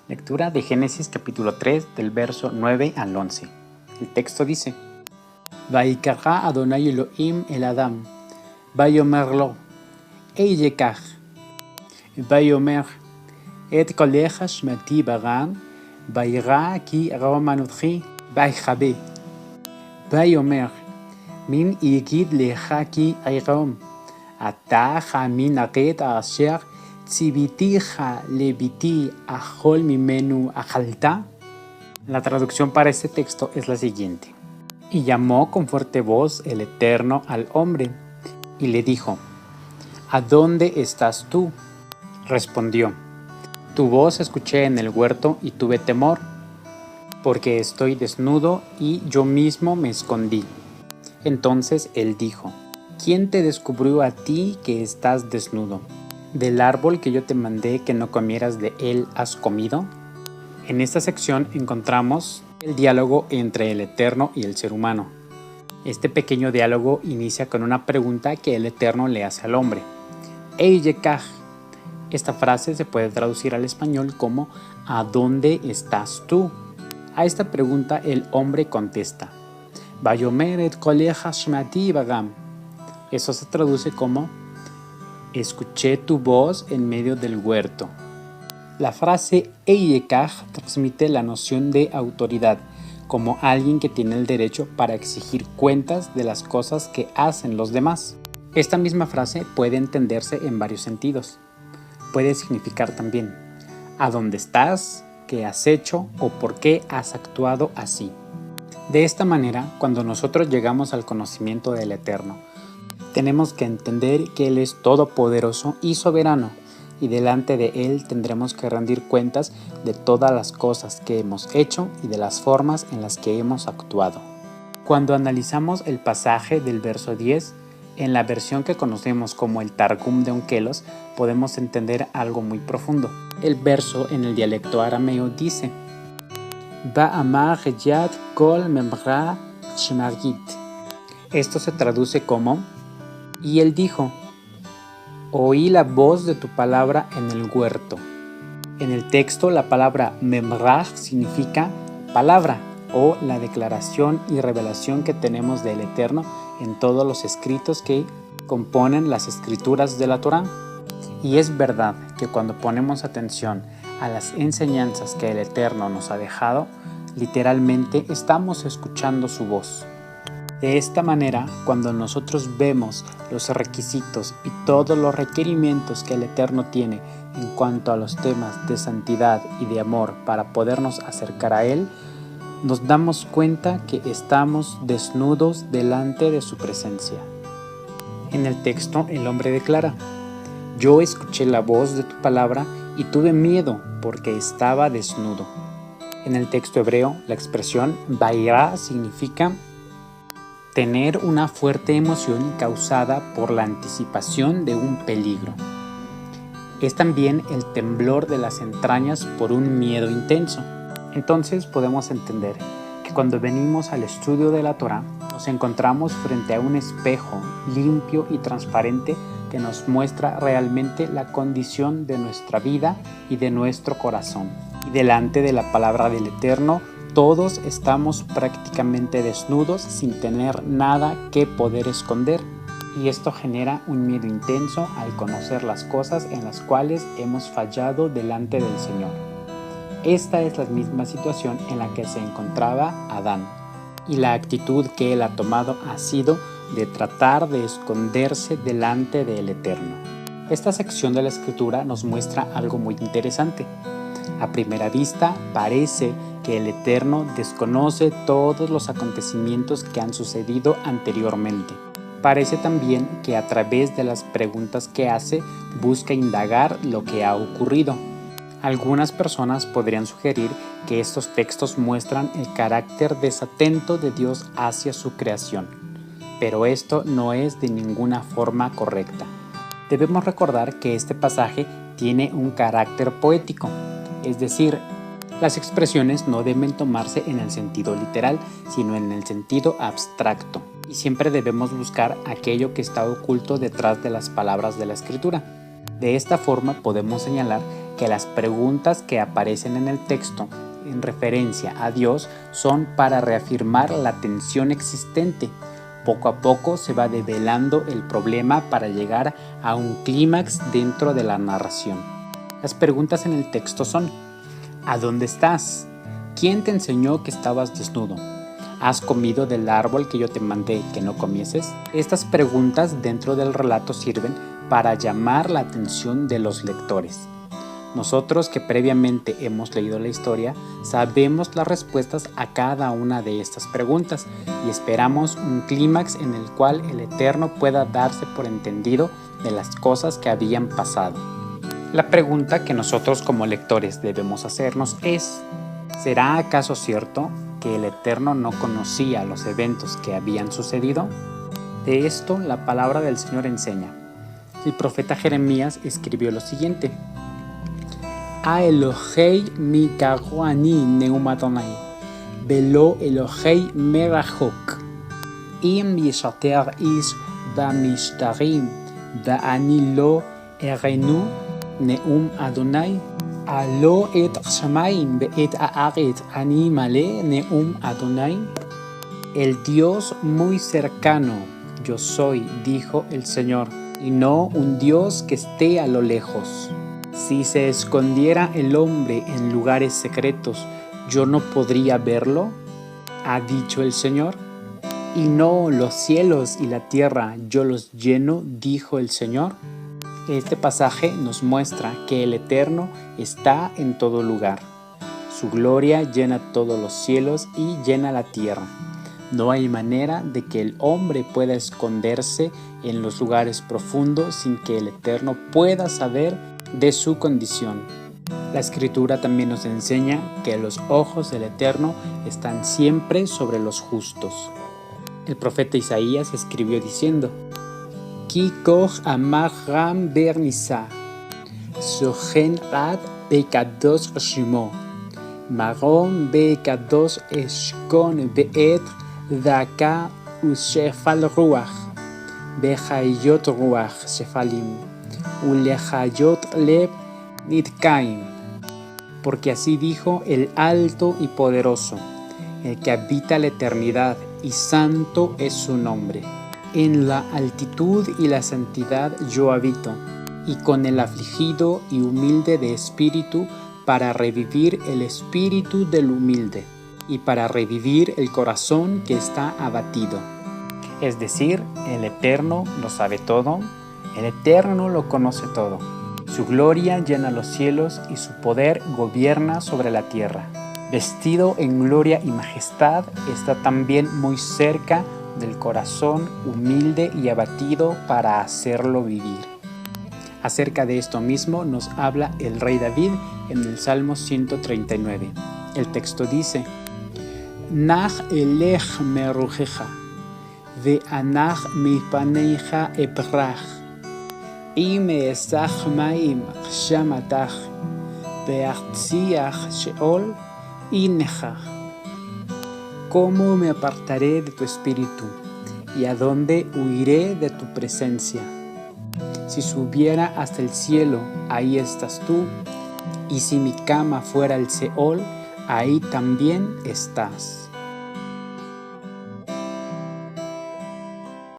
Lectura de Génesis capítulo 3 del verso 9 al 11. El texto dice: Vaikará Adonai Elohim el Adam, Vayomer lo, Eiyekach, Vayomer, Et kolecha shmati baram, Vayra ki romanutchi, Vaychabe, Vayomer, Min yigid lecha ki ayrom, Ata chamin aket asher, Tzibitija lebiti ajol mimenu ajalta. La traducción para este texto es la siguiente: Y llamó con fuerte voz el Eterno al hombre, y le dijo: ¿A dónde estás tú? Respondió: Tu voz escuché en el huerto y tuve temor, porque estoy desnudo y yo mismo me escondí. Entonces él dijo: ¿Quién te descubrió a ti que estás desnudo? ¿Del árbol que yo te mandé que no comieras de él has comido? En esta sección encontramos el diálogo entre el Eterno y el ser humano. Este pequeño diálogo inicia con una pregunta que el Eterno le hace al hombre. Eiyekach. Esta frase se puede traducir al español como ¿a dónde estás tú? A esta pregunta el hombre contesta: Vayomer et kolecha shmati bagam. Eso se traduce como escuché tu voz en medio del huerto. La frase Eiyekach transmite la noción de autoridad, como alguien que tiene el derecho para exigir cuentas de las cosas que hacen los demás. Esta misma frase puede entenderse en varios sentidos. Puede significar también ¿a dónde estás? ¿Qué has hecho? ¿O por qué has actuado así? De esta manera, cuando nosotros llegamos al conocimiento del Eterno, tenemos que entender que Él es todopoderoso y soberano, y delante de Él tendremos que rendir cuentas de todas las cosas que hemos hecho y de las formas en las que hemos actuado. Cuando analizamos el pasaje del verso 10, en la versión que conocemos como el Targum de Onkelos, podemos entender algo muy profundo. El verso en el dialecto arameo dice: Ba'amar yad kol memra shmargit. Esto se traduce como: Y él dijo: Oí la voz de tu palabra en el huerto. En el texto, la palabra memraj significa palabra o la declaración y revelación que tenemos del Eterno en todos los escritos que componen las escrituras de la Torá. Y es verdad que cuando ponemos atención a las enseñanzas que el Eterno nos ha dejado, literalmente estamos escuchando su voz. De esta manera, cuando nosotros vemos los requisitos y todos los requerimientos que el Eterno tiene en cuanto a los temas de santidad y de amor para podernos acercar a Él, nos damos cuenta que estamos desnudos delante de su presencia. En el texto, el hombre declara: Yo escuché la voz de tu palabra y tuve miedo porque estaba desnudo. En el texto hebreo, la expresión Vairá significa tener una fuerte emoción causada por la anticipación de un peligro. Es también el temblor de las entrañas por un miedo intenso. Entonces podemos entender que cuando venimos al estudio de la Torá, nos encontramos frente a un espejo limpio y transparente que nos muestra realmente la condición de nuestra vida y de nuestro corazón. Y delante de la palabra del Eterno, todos estamos prácticamente desnudos sin tener nada que poder esconder. Y esto genera un miedo intenso al conocer las cosas en las cuales hemos fallado delante del Señor. Esta es la misma situación en la que se encontraba Adán. Y la actitud que él ha tomado ha sido de tratar de esconderse delante del Eterno. Esta sección de la Escritura nos muestra algo muy interesante. A primera vista parece que el Eterno desconoce todos los acontecimientos que han sucedido anteriormente. Parece también que a través de las preguntas que hace busca indagar lo que ha ocurrido. Algunas personas podrían sugerir que estos textos muestran el carácter desatento de Dios hacia su creación, pero esto no es de ninguna forma correcta. Debemos recordar que este pasaje tiene un carácter poético, es decir, las expresiones no deben tomarse en el sentido literal, sino en el sentido abstracto, y siempre debemos buscar aquello que está oculto detrás de las palabras de la Escritura. De esta forma podemos señalar que las preguntas que aparecen en el texto en referencia a Dios son para reafirmar la tensión existente. Poco a poco se va develando el problema para llegar a un clímax dentro de la narración. Las preguntas en el texto son: ¿a dónde estás? ¿Quién te enseñó que estabas desnudo? ¿Has comido del árbol que yo te mandé que no comieses? Estas preguntas dentro del relato sirven para llamar la atención de los lectores. Nosotros que previamente hemos leído la historia, sabemos las respuestas a cada una de estas preguntas y esperamos un clímax en el cual el Eterno pueda darse por entendido de las cosas que habían pasado. La pregunta que nosotros como lectores debemos hacernos es: ¿será acaso cierto que el Eterno no conocía los eventos que habían sucedido? De esto la palabra del Señor enseña. El profeta Jeremías escribió lo siguiente: A Elohei mi karuani neum Adonai, velo Elohei merachok. Im yishater ish bamishtarim, ואני לא אראנו נאום אדוני, הלא את השמיים ואת הארץ אני מלא נאום אדוני. El Dios muy cercano yo soy, dijo el Señor, y no un Dios que esté a lo lejos. Si se escondiera el hombre en lugares secretos, ¿yo no podría verlo?, ha dicho el Señor. Y no los cielos y la tierra yo los lleno, dijo el Señor. Este pasaje nos muestra que el Eterno está en todo lugar. Su gloria llena todos los cielos y llena la tierra. No hay manera de que el hombre pueda esconderse en los lugares profundos sin que el Eterno pueda saber de su condición. La Escritura también nos enseña que los ojos del Eterno están siempre sobre los justos. El profeta Isaías escribió diciendo: Ki koch amar ram bernisa, sochen ad bekadosh shimo, marom bekadosh eshkon beet daka ushefal ruach, behayot ruach shefalim, ulehayot lev nitkaim. Porque así dijo el alto y poderoso, el que habita la eternidad, y santo es su nombre. En la altitud y la santidad yo habito, y con el afligido y humilde de espíritu, para revivir el espíritu del humilde, y para revivir el corazón que está abatido. Es decir, el Eterno lo sabe todo, el Eterno lo conoce todo. Su gloria llena los cielos y su poder gobierna sobre la tierra. Vestido en gloria y majestad, está también muy cerca del corazón humilde y abatido para hacerlo vivir. Acerca de esto mismo nos habla el rey David en el Salmo 139. El texto dice: Nach elech merujeja, ve'anach mipaneja ebrach, im esach maim shamatach, ve'artziach sheol Ineja. ¿Cómo me apartaré de tu espíritu? ¿Y a dónde huiré de tu presencia? Si subiera hasta el cielo, ahí estás tú, y si mi cama fuera el Seol, ahí también estás.